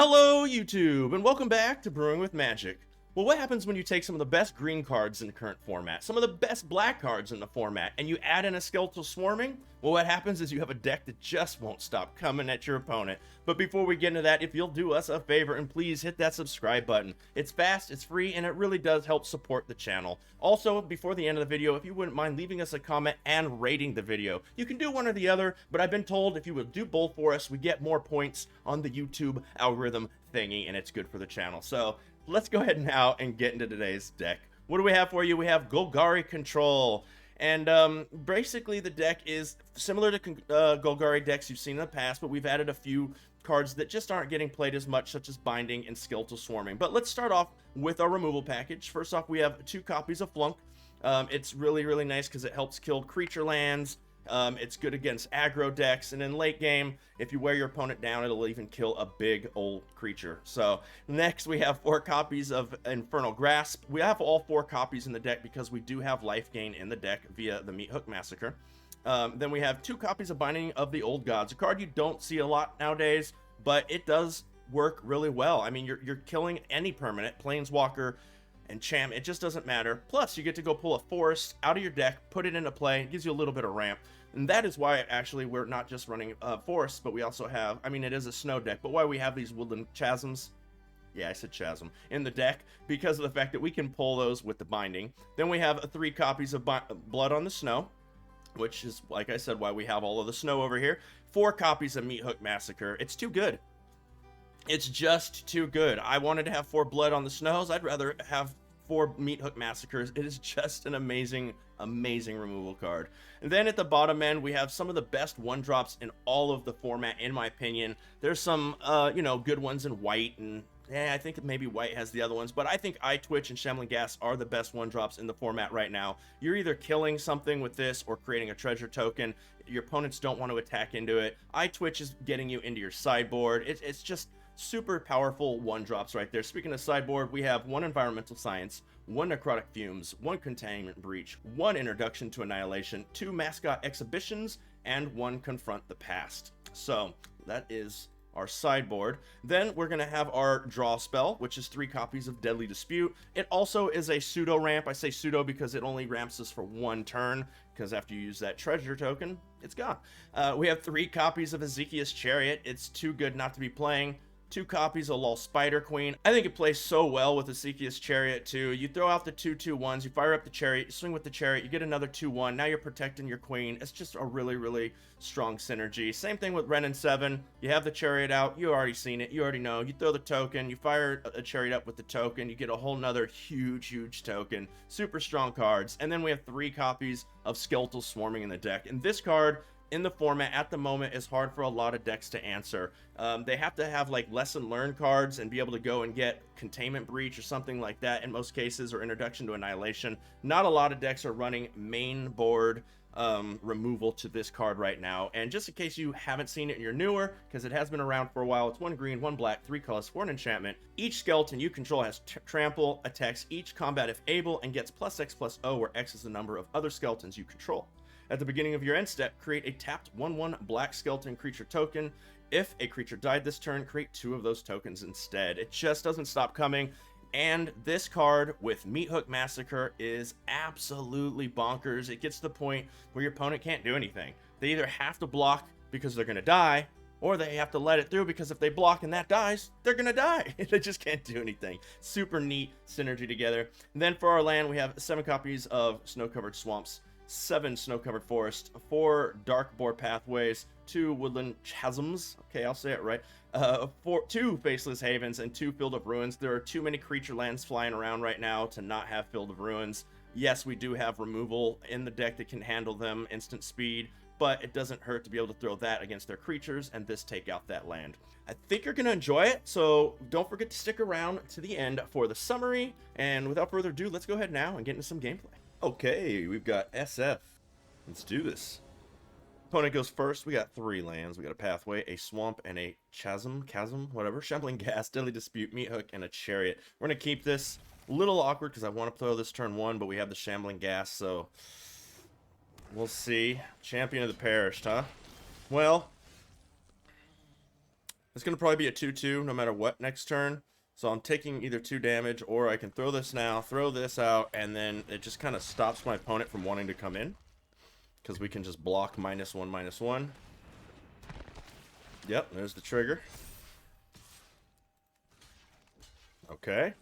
Hello, YouTube, and welcome back to Brewing with Magic. Well, what happens when you take some of the best green cards in the current format, some of the best black cards in the format, and you add in a Skeletal Swarming? Well, what happens is you have a deck that just won't stop coming at your opponent. But before we get into that, if you'll do us a favor and please hit that subscribe button. It's fast, it's free, and it really does help support the channel. Also, before the end of the video, if you wouldn't mind leaving us a comment and rating the video. You can do one or the other, but I've been told if you would do both for us, we get more points on the YouTube algorithm thingy, and it's good for the channel. So let's go ahead now and get into today's deck. What do we have for you? We have Golgari Control. And basically the deck is similar to Golgari decks you've seen in the past, but we've added a few cards that just aren't getting played as much, such as Binding and Skeletal Swarming. But let's start off with our removal package. First off, we have 2 copies of Flunk. It's really nice because it helps kill creature lands. It's good against aggro decks, and in late game, if you wear your opponent down, it'll even kill a big old creature. So next we have 4 copies of Infernal Grasp. We have all 4 copies in the deck because we do have life gain in the deck via the Meathook Massacre. Then we have 2 copies of Binding of the Old Gods, a card you don't see a lot nowadays, but it does work really well. I mean, you're killing any permanent, Planeswalker, enchant, it just doesn't matter. Plus, you get to go pull a forest out of your deck, put it into play. It gives you a little bit of ramp. And that is why, actually, we're not just running forests, but we also have, I mean, it is a snow deck, but why we have these woodland chasms, yeah, I said chasm, in the deck, because of the fact that we can pull those with the Binding. Then we have 3 copies of Blood on the Snow, which is, like I said, why we have all of the snow over here. 4 copies of Meathook Massacre. It's too good. It's just too good. I wanted to have 4 Blood on the Snows. I'd rather have 4 Meathook Massacres. It is just an amazing removal card. And then at the bottom end, we have some of the best 1-drops in all of the format, in my opinion. There's some, good ones in white, and I think maybe white has the other ones, but I think iTwitch and Shambling Gas are the best 1-drops in the format right now. You're either killing something with this or creating a treasure token. Your opponents don't want to attack into it. iTwitch is getting you into your sideboard. It's just super powerful 1-drops right there. Speaking of sideboard, we have 1 Environmental Science, 1 Necrotic Fumes, 1 Containment Breach, 1 Introduction to Annihilation, 2 Mascot Exhibitions, and 1 Confront the Past. So that is our sideboard. Then we're going to have our draw spell, which is 3 copies of Deadly Dispute. It also is a pseudo ramp. I say pseudo because it only ramps us for 1 turn, because after you use that treasure token, it's gone. We have 3 copies of Ezekiel's Chariot. It's too good not to be playing. 2 copies of Lol Spider Queen. I think it plays so well with Ezekiel's Chariot too. You throw out the 2/2/1s, you fire up the Chariot, you swing with the Chariot, you get another 2/1. Now you're protecting your Queen. It's just a really strong synergy. Same thing with Ren and 7. You have the Chariot out, you already seen it, you already know. You throw the token, you fire a Chariot up with the token, you get a whole nother huge token. Super strong cards. And then we have 3 copies of Skeletal Swarming in the deck. And this card in the format at the moment is hard for a lot of decks to answer. They have to have like lesson learned cards and be able to go and get Containment Breach or something like that in most cases, or Introduction to Annihilation. Not a lot of decks are running main board removal to this card right now. And just in case you haven't seen it and you're newer, because it has been around for a while, it's 1 green, 1 black, 3 colors for an enchantment. Each skeleton you control has trample, attacks each combat if able, and gets +X/+O, where X is the number of other skeletons you control. At the beginning of your end step, create a tapped 1/1 black skeleton creature token. If a creature died this turn, create 2 of those tokens instead. It just doesn't stop coming. And this card with Meathook Massacre is absolutely bonkers. It gets to the point where your opponent can't do anything. They either have to block because they're going to die, or they have to let it through because if they block and that dies, they're going to die. They just can't do anything. Super neat synergy together. And then for our land, we have 7 copies of Snow-Covered Swamps, 7 Snow-Covered Forests, 4 Dark Boar Pathways, 2 Woodland Chasms, okay, I'll say it right, 2 Faceless Havens, and 2 Field of Ruins. There are too many creature lands flying around right now to not have Field of Ruins. Yes, we do have removal in the deck that can handle them, instant speed, but it doesn't hurt to be able to throw that against their creatures and this take out that land. I think you're going to enjoy it, so don't forget to stick around to the end for the summary, and without further ado, let's go ahead now and get into some gameplay. Okay, we've got SF. Let's do this. Opponent goes first. We got 3 lands. We got a Pathway, a Swamp, and a Chasm, whatever. Shambling Gas, Deadly Dispute, Meathook, and a Chariot. We're going to keep this a little awkward because I want to throw this turn 1, but we have the Shambling Gas, so we'll see. Champion of the Perished, huh? Well, It's going to probably be a 2-2 no matter what next turn. So I'm taking either 2 damage, or I can throw this now, throw this out, and then it just kind of stops my opponent from wanting to come in. Because we can just block -1/-1. Yep, there's the trigger. Okay.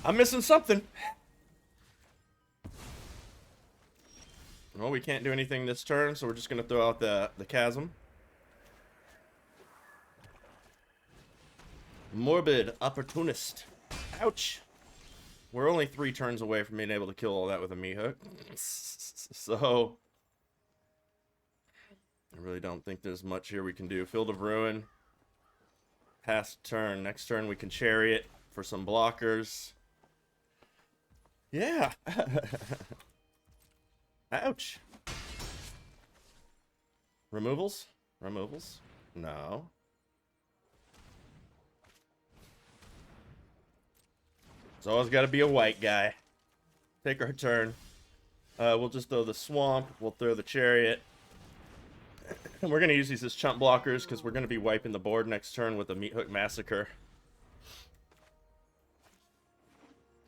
I'm missing something. Well, we can't do anything this turn, so we're just going to throw out the chasm. Morbid Opportunist. Ouch. We're only 3 turns away from being able to kill all that with a meat hook. So, I really don't think there's much here we can do. Field of Ruin. Past turn. Next turn we can Chariot for some blockers. Yeah. Ouch. Removals? Removals? No. It's always got to be a white guy. Take our turn. We'll just throw the Swamp. We'll throw the Chariot. And we're going to use these as chump blockers because we're going to be wiping the board next turn with a Meat Hook Massacre.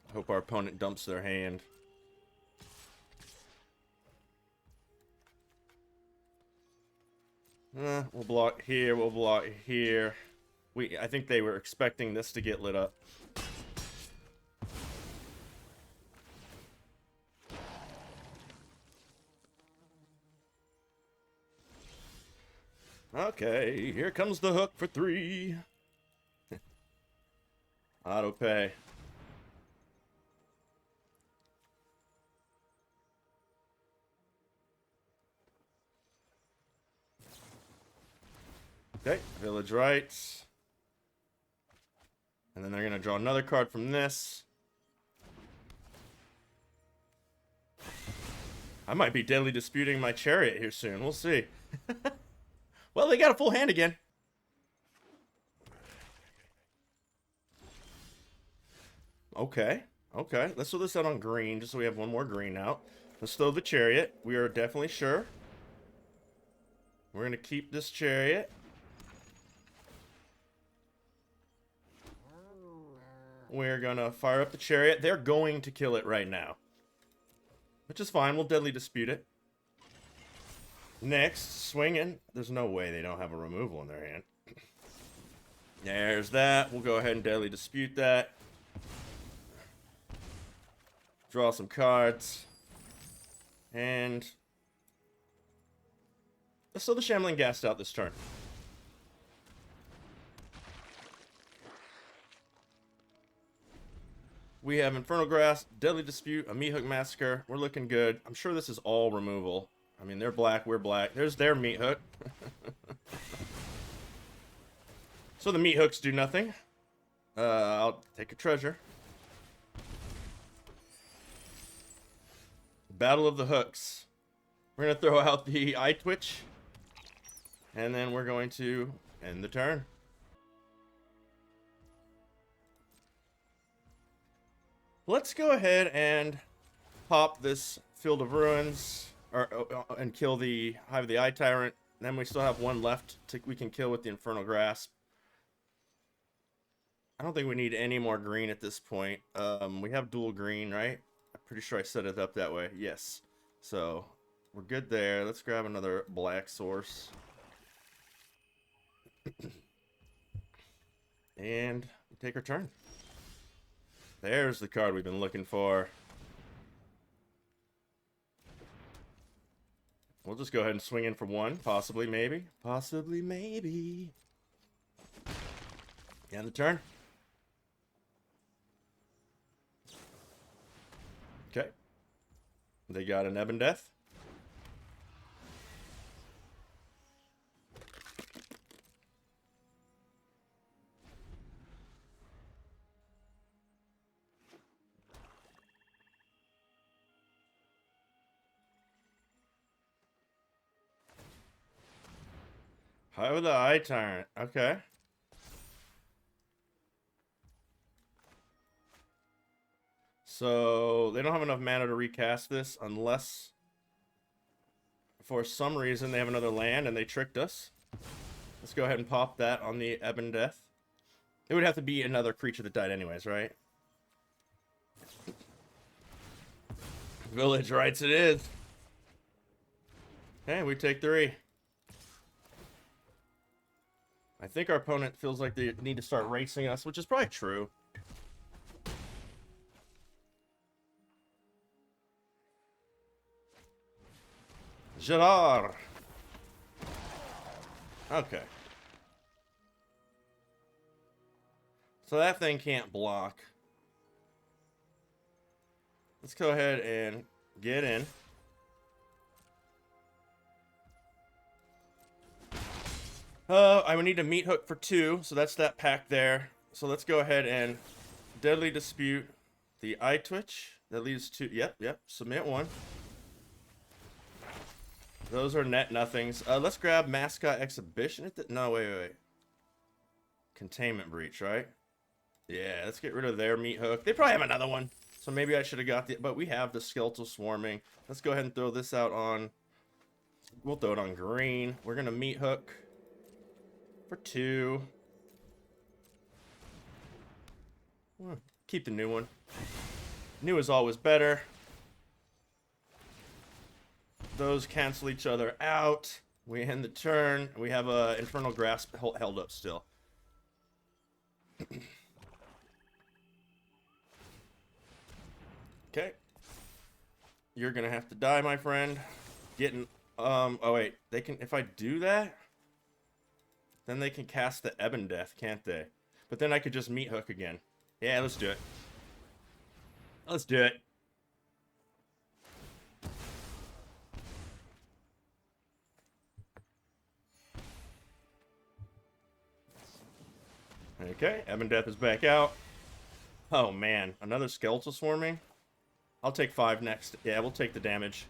I hope our opponent dumps their hand. We'll block here. We'll block here. I think they were expecting this to get lit up. Okay, here comes the hook for 3. Auto pay. Okay, Village Rites. And then they're going to draw another card from this. I might be deadly disputing my Chariot here soon. We'll see. Well, they got a full hand again. Okay. Okay. Let's throw this out on green, just so we have one more green out. Let's throw the Chariot. We are definitely sure. We're going to keep this Chariot. We're going to fire up the Chariot. They're going to kill it right now. Which is fine. We'll deadly dispute it. Next, swinging. There's no way they don't have a removal in their hand. There's that. We'll go ahead and deadly dispute that. Draw some cards. And let's throw the Shambling Ghast out this turn. We have Infernal Grasp, Deadly Dispute, a Meat Hook Massacre. We're looking good. I'm sure this is all removal. I mean, they're black, we're black. There's their Meat Hook. So the Meat Hooks do nothing. I'll take a treasure. Battle of the Hooks. We're going to throw out the Eye Twitch. And then we're going to end the turn. Let's go ahead and pop this Field of Ruins. And kill the Hive of the Eye Tyrant. Then we still have one left we can kill with the Infernal Grasp. I don't think we need any more green at this point. We have dual green, right? I'm pretty sure I set it up that way. Yes. So, we're good there. Let's grab another black source. And take our turn. There's the card we've been looking for. We'll just go ahead and swing in for 1. Possibly, maybe. Possibly, maybe. End the turn. Okay. They got an Ebon Death. Hive of the Eye Tyrant. Okay. So, they don't have enough mana to recast this unless for some reason they have another land and they tricked us. Let's go ahead and pop that on the Ebon Death. It would have to be another creature that died anyways, right? Village Rites it is. Okay, we take 3. I think our opponent feels like they need to start racing us, which is probably true. Jadar. Okay. So that thing can't block. Let's go ahead and get in. I would need a meat hook for 2, so that's that pack there. So let's go ahead and Deadly Dispute the Eye Twitch. That leaves 2. Yep. Submit 1. Those are net nothings. Let's grab Mascot Exhibition. No, wait. Containment Breach, right? Yeah, let's get rid of their meat hook. They probably have another one. So maybe I should have got the... But we have the Skeletal Swarming. Let's go ahead and throw this out on... We'll throw it on green. We're going to meat hook for 2. Keep the new one. New is always better. Those cancel each other out. We end the turn. We have a Infernal Grasp held up still. Okay. You're gonna have to die, my friend. Getting oh wait, they can, if I do that, then they can cast the Ebon Death, can't they? But then I could just meat hook again. Yeah, let's do it. Let's do it. Okay, Ebon Death is back out. Oh man, another Skeletal Swarming? I'll take 5 next. Yeah, we'll take the damage.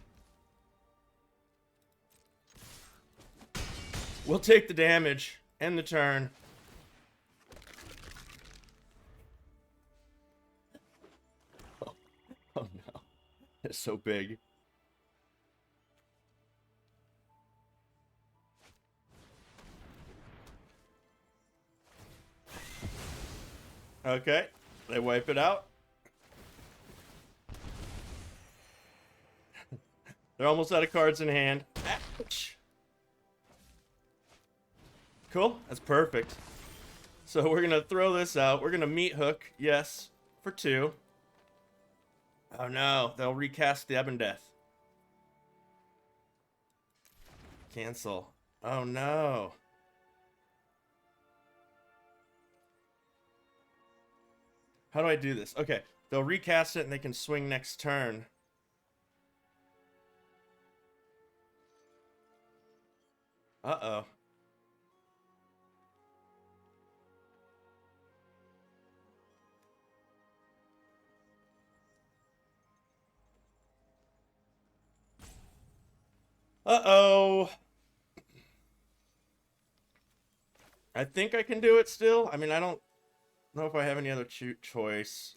We'll take the damage. End the turn. Oh no. It's so big. Okay, they wipe it out. They're almost out of cards in hand. Ouch. Cool, that's perfect. So we're gonna throw this out. We're gonna meat hook, yes, for 2. Oh no, they'll recast the Ebon Death. Cancel. Oh no. How do I do this? Okay, they'll recast it and they can swing next turn. Uh-oh. Uh-oh. I think I can do it still. I mean, I don't know if I have any other choice.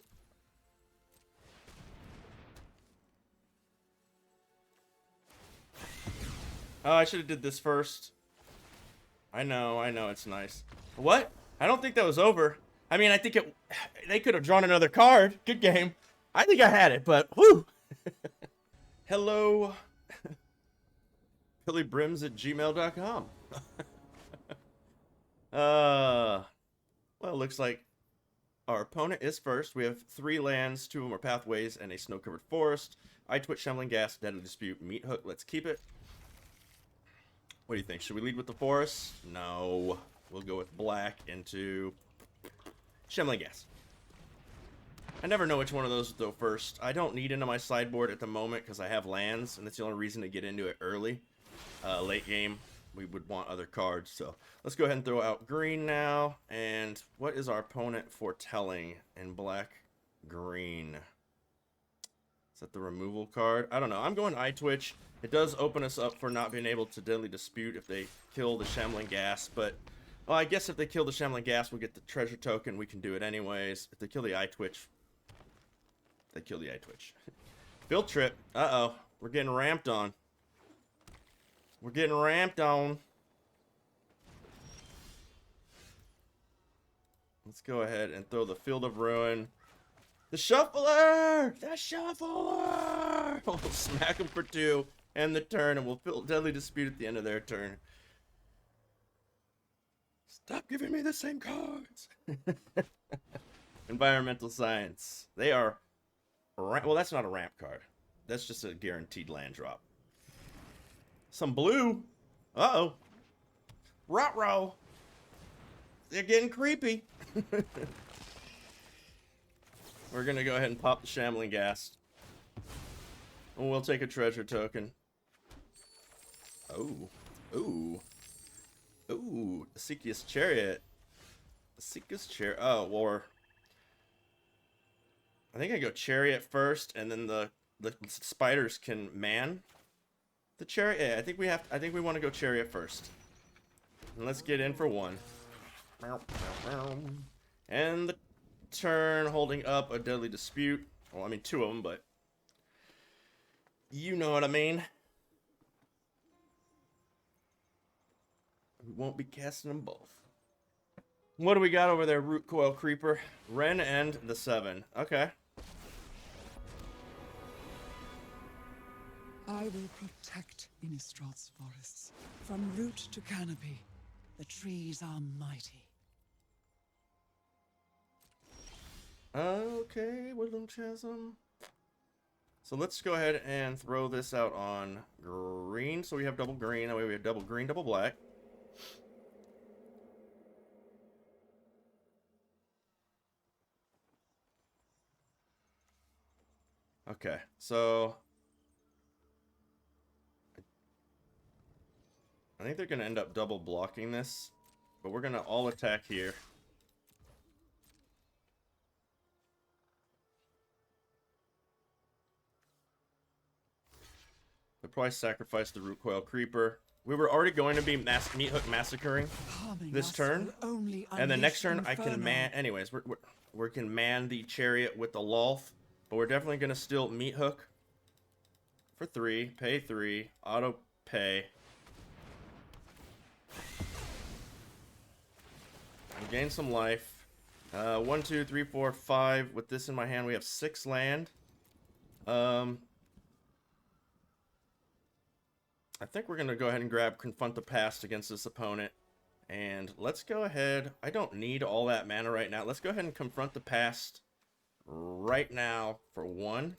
Oh, I should have did this first. I know, it's nice. What? I don't think that was over. I mean, I think they could have drawn another card. Good game. I think I had it, but whew. Hello. BillyBrims@gmail.com. Well, it looks like our opponent is first. We have 3 lands, 2 of them are pathways, and a snow-covered forest. Eye Twitch, Shambling Gas, Deadly Dispute, Meat Hook. Let's keep it. What do you think? Should we lead with the forest? No. We'll go with black into Shambling Gas. I never know which one of those to throw first. I don't need into my sideboard at the moment because I have lands, and that's the only reason to get into it early. Late game, we would want other cards. So let's go ahead and throw out green now. And what is our opponent foretelling in black green? Is that the removal card? I don't know. I'm going Eye Twitch. It does open us up for not being able to Deadly Dispute if they kill the Shambling Gas. But, well, I guess if they kill the Shambling Gas, we'll get the treasure token. We can do it anyways. If they kill the Eye Twitch, they kill the Eye Twitch. Field Trip. Uh-oh. We're getting ramped on. We're getting ramped on. Let's go ahead and throw the Field of Ruin. The Shuffler! The Shuffler! We'll smack him for 2, end the turn, and we'll fill Deadly Dispute at the end of their turn. Stop giving me the same cards! Environmental Science. They are... Well, that's not a ramp card. That's just a guaranteed land drop. Some blue. Uh-oh. Ruh-roh. They're getting creepy. We're going to go ahead and pop the Shambling Ghast. And we'll take a treasure token. Oh. Ooh. Ooh. Asikia's Chariot. Asikia's Chariot. Oh, or... I think I go Chariot first, and then the spiders can man the Chariot. Yeah, I think we want to go Chariot first. And let's get in for 1. And the turn, holding up a Deadly Dispute. Well, I mean 2 of them, but you know what I mean. We won't be casting them both. What do we got over there, Root Coil Creeper? Wrenn and the 7. Okay. I will protect Innistrad's forests. From root to canopy, the trees are mighty. Okay, Woodland Chasm. So let's go ahead and throw this out on green. So we have double green. That way we have double green, double black. Okay, so... I think they're going to end up double blocking this. But we're going to all attack here. They'll probably sacrifice the Root Coil Creeper. We were already going to be Meat Hook Massacring this turn. And the next turn I can man... Anyways, we can man the Chariot with the Lolth. But we're definitely going to steal Meat Hook for 3. Pay 3. Auto pay. And gain some life. 1, 2, 3, 4, 5. With this in my hand, we have 6 land. I think we're going to go ahead and grab Confront the Past against this opponent. And let's go ahead. I don't need all that mana right now. Let's go ahead and Confront the Past right now for 1. And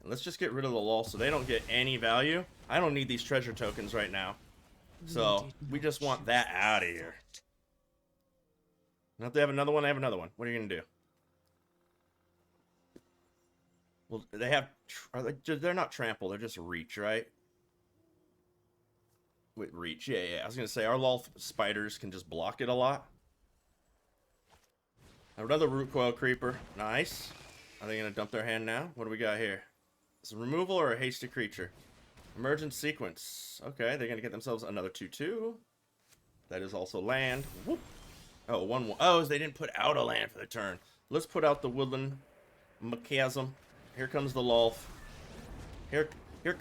let's just get rid of the lull so they don't get any value. I don't need these treasure tokens right now. So we just want that out of here. Now if they have another one, they have another one. What are you going to do? Well, they have... They're not trample, they're just reach, right? Wait, reach. Yeah. I was going to say, our Lolth spiders can just block it a lot. Another Root Coil Creeper. Nice. Are they going to dump their hand now? What do we got here? Is it removal or a hasty creature? Emergent Sequence. Okay, they're going to get themselves another 2/2. That is also land. Whoop. Oh, 1/1. Oh, they didn't put out a land for the turn. Let's put out the Woodland Chasm. Here comes the Lolth. Here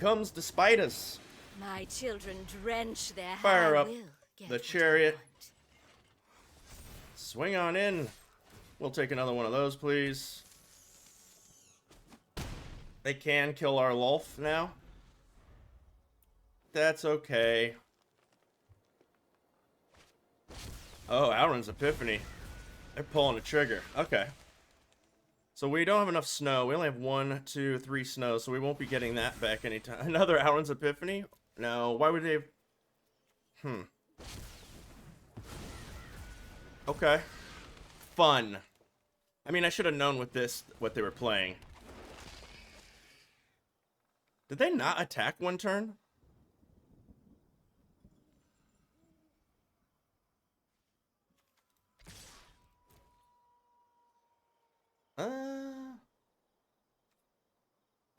comes the spiders. My children drench their Fire up will get the what I Chariot. want. Swing on in. We'll take another one of those, please. They can kill our Lolth now. That's okay. Oh, Alrund's Epiphany. They're pulling the trigger. Okay. So we don't have enough snow. We only have 1, 2, 3 snow, so we won't be getting that back anytime. Another Alrund's Epiphany? No, why would they... Okay. Fun. I mean, I should have known with this what they were playing. Did they not attack one turn?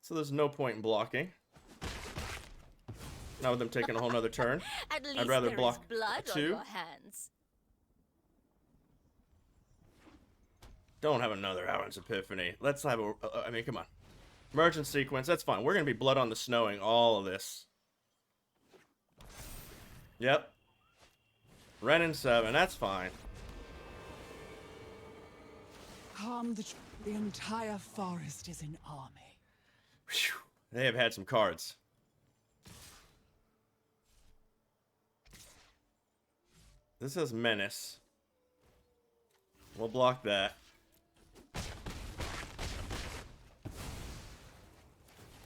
So there's no point in blocking. Not with them taking a whole nother turn. At least I'd rather there block is blood on 2. your hands. Don't have another Alrund's Epiphany. Let's have a... I mean, come on. Emergent Sequence, that's fine. We're going to be blood on the snowing all of this. Yep. Wrenn and 7, that's fine. calm the entire forest is in army. Whew. They have had some cards. This has Menace. We'll block that.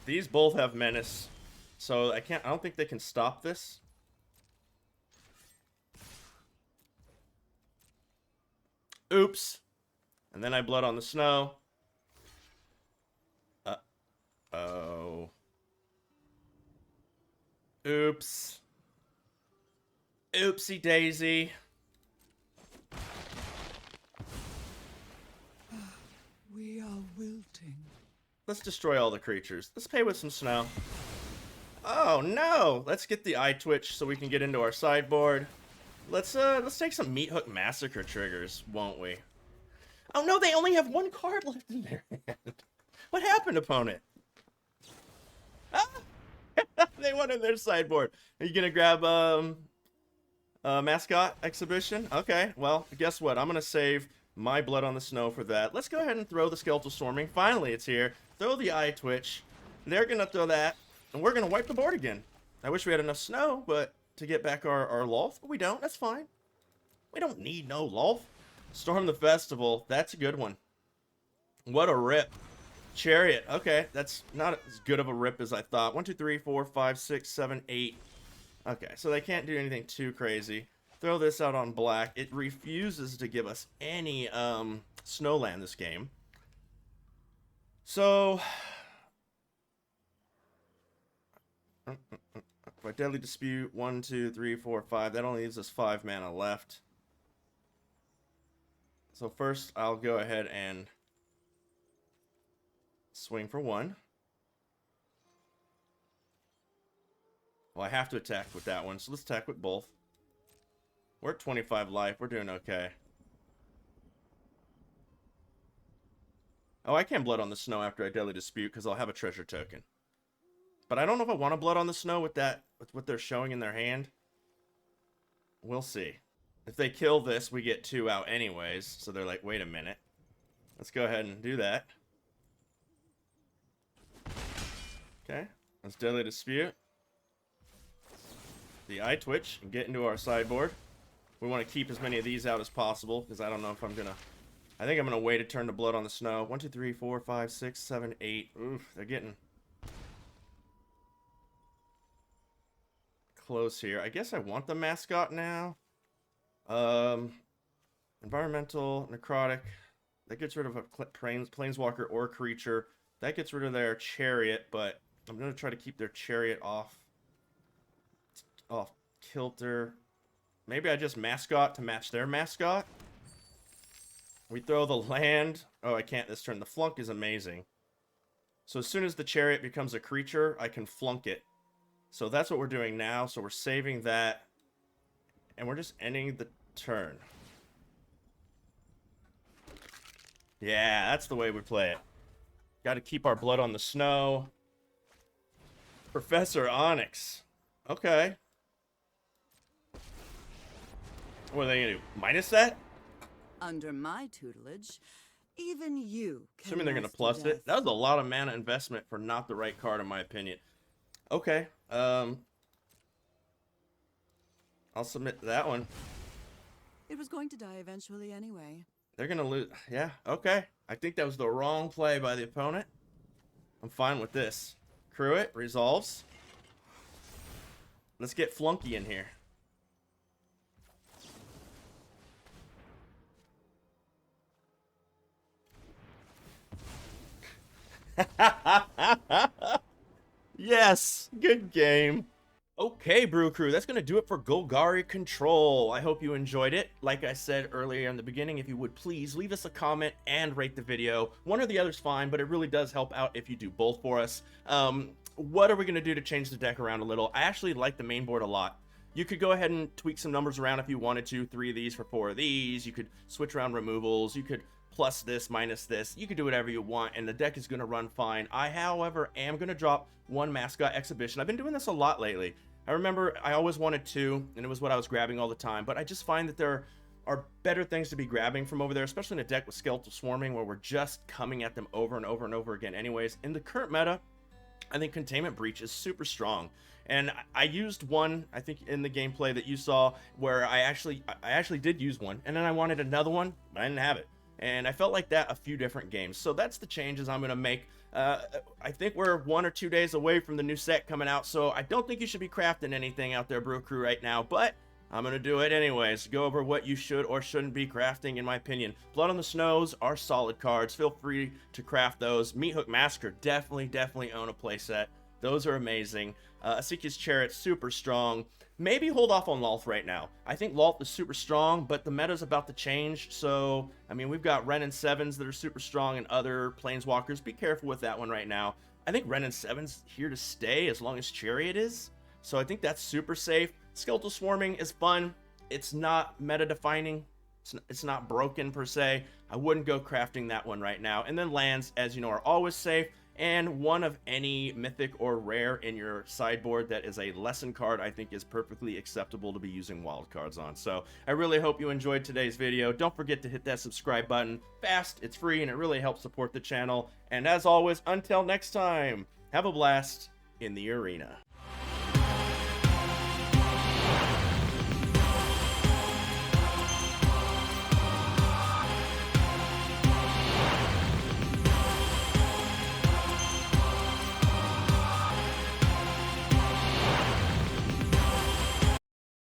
These both have Menace. So I don't think they can stop this. Oops. And then I blood on the snow. Oh. Oops. Oopsie daisy. We are wilting. Let's destroy all the creatures. Let's pay with some snow. Oh no! Let's get the eye twitch so we can get into our sideboard. Let's take some Meat Hook Massacre triggers, won't we? Oh no, they only have one card left in their hand. What happened, opponent? Ah! They went in their sideboard. Are you gonna grab Mascot Exhibition? Okay, well, guess what? I'm gonna save my Blood on the Snow for that. Let's go ahead and throw the Skeletal Storming. Finally, it's here. Throw the Eye Twitch. They're gonna throw that, and we're gonna wipe the board again. I wish we had enough snow, but to get back our Lolth, we don't. That's fine. We don't need no Lolth. Storm the Festival. That's a good one. What a rip. Chariot. Okay, that's not as good of a rip as I thought. 1, 2, 3, 4, 5, 6, 7, 8. Okay, so they can't do anything too crazy. Throw this out on black. It refuses to give us any snowland this game. So by Deadly Dispute, 1, 2, 3, 4, 5. That only leaves us 5 mana left. So first, I'll go ahead and swing for 1. Well, I have to attack with that one, so let's attack with both. We're at 25 life. We're doing okay. Oh, I can Blood on the Snow after I Deadly Dispute because I'll have a treasure token. But I don't know if I want to Blood on the Snow with that, with what they're showing in their hand. We'll see. If they kill this, we get 2 out anyways. So they're like, wait a minute. Let's go ahead and do that. Okay. Let's Deadly Dispute. The Eye Twitch and get into our sideboard. We want to keep as many of these out as possible because I don't know if I'm going to... I think I'm going to wait a turn to Blood on the Snow. 1, 2, 3, 4, 5, 6, 7, 8. Oof, they're getting close here. I guess I want the Mascot now. Environmental, Necrotic. That gets rid of a Planeswalker or creature. That gets rid of their Chariot, but I'm going to try to keep their Chariot off kilter. Maybe I just Mascot to match their Mascot. We throw the land. Oh, I can't this turn. The Flunk is amazing. So as soon as the Chariot becomes a creature, I can flunk it. So that's what we're doing now. So we're saving that. And we're just ending the turn. Yeah, that's the way we play it. Got to keep our Blood on the Snow. Professor Onyx. Okay. What are they going to do? Minus that? Under my tutelage, even you can. Assuming they're going to rise plus death. it. That was a lot of mana investment for not the right card, in my opinion. Okay. I'll submit that one. It was going to die eventually anyway. They're going to lose. Yeah, okay. I think that was the wrong play by the opponent. I'm fine with this. Crew it. Resolves. Let's get Flunky in here. Yes, good game. Okay, Brew Crew, that's going to do it for Golgari Control. I hope you enjoyed it. Like I said earlier in the beginning, if you would please leave us a comment and rate the video. One or the other's fine, but it really does help out if you do both for us. What are we going to do to change the deck around a little? I actually like the main board a lot. You could go ahead and tweak some numbers around if you wanted to. 3 of these for 4 of these. You could switch around removals. You could plus this, minus this. You can do whatever you want, and the deck is going to run fine. I, however, am going to drop 1 Mascot Exhibition. I've been doing this a lot lately. I remember I always wanted 2, and it was what I was grabbing all the time, but I just find that they're are better things to be grabbing from over there, especially in a deck with Skeletal Swarming where we're just coming at them over and over and over again anyways. In the current meta, I think Containment Breach is super strong. And I used one, I think, in the gameplay that you saw, where I actually did use one, and then I wanted another one, but I didn't have it. And I felt like that a few different games. So that's the changes I'm going to make. I think we're 1 or 2 days away from the new set coming out, so I don't think you should be crafting anything out there, Brew Crew, right now, but I'm going to do it anyways. Go over what you should or shouldn't be crafting, in my opinion. Blood on the Snows are solid cards. Feel free to craft those. Meathook Massacre, definitely own a playset. Those are amazing. Asiki's Chariot, super strong. Maybe hold off on Lolth right now. I think Lolth is super strong, but the meta's about to change. So, I mean, we've got Ren and Sevens that are super strong and other Planeswalkers. Be careful with that one right now. I think Ren and Sevens here to stay as long as Chariot is. So I think that's super safe. Skeletal Swarming is fun. It's not meta-defining. It's not broken per se. I wouldn't go crafting that one right now. And then lands, as you know, are always safe. And one of any mythic or rare in your sideboard that is a lesson card, I think is perfectly acceptable to be using wild cards on. So I really hope you enjoyed today's video. Don't forget to hit that subscribe button. Fast, it's free, and it really helps support the channel. And as always, until next time, have a blast in the arena.